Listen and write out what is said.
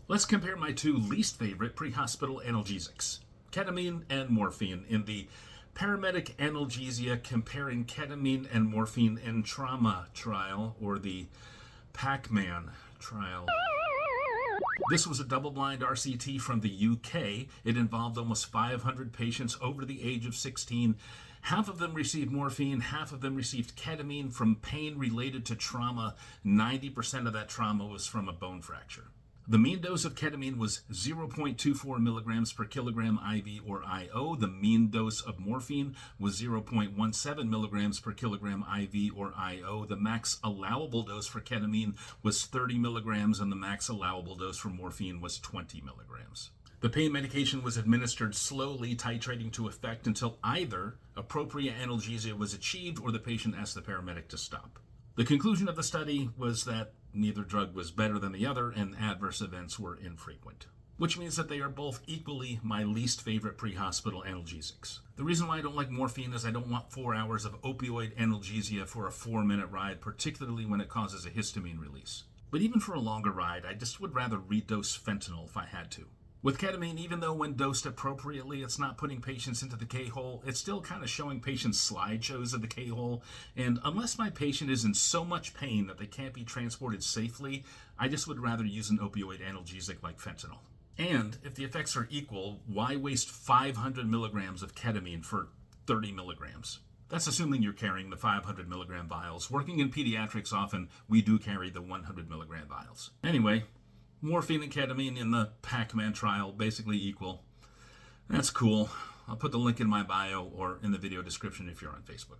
Let's compare my two least favorite pre-hospital analgesics, ketamine and morphine, in the paramedic analgesia comparing ketamine and morphine in trauma trial, or the PACKMaN trial. This was a double-blind RCT from the UK. It involved almost 500 patients over the age of 16. Half of them received morphine, half of them received ketamine from pain related to trauma. 90% of that trauma was from a bone fracture. The mean dose of ketamine was 0.24 milligrams per kilogram IV or IO. The mean dose of morphine was 0.17 milligrams per kilogram IV or IO. The max allowable dose for ketamine was 30 milligrams, and the max allowable dose for morphine was 20 milligrams. The pain medication was administered slowly, titrating to effect until either appropriate analgesia was achieved or the patient asked the paramedic to stop. The conclusion of the study was that neither drug was better than the other and adverse events were infrequent, which means that they are both equally my least favorite pre-hospital analgesics. The reason why I don't like morphine is I don't want 4 hours of opioid analgesia for a 4-minute ride, particularly when it causes a histamine release. But even for a longer ride, I just would rather redose fentanyl if I had to. With ketamine, even though when dosed appropriately, it's not putting patients into the K-hole, it's still kind of showing patients slideshows of the K-hole. And unless my patient is in so much pain that they can't be transported safely, I just would rather use an opioid analgesic like fentanyl. And if the effects are equal, why waste 500 milligrams of ketamine for 30 milligrams? That's assuming you're carrying the 500 milligram vials. Working in pediatrics, often we do carry the 100 milligram vials. Anyway, morphine and ketamine in the PACKMaN trial, basically equal. That's cool. I'll put the link in my bio or in the video description if you're on Facebook.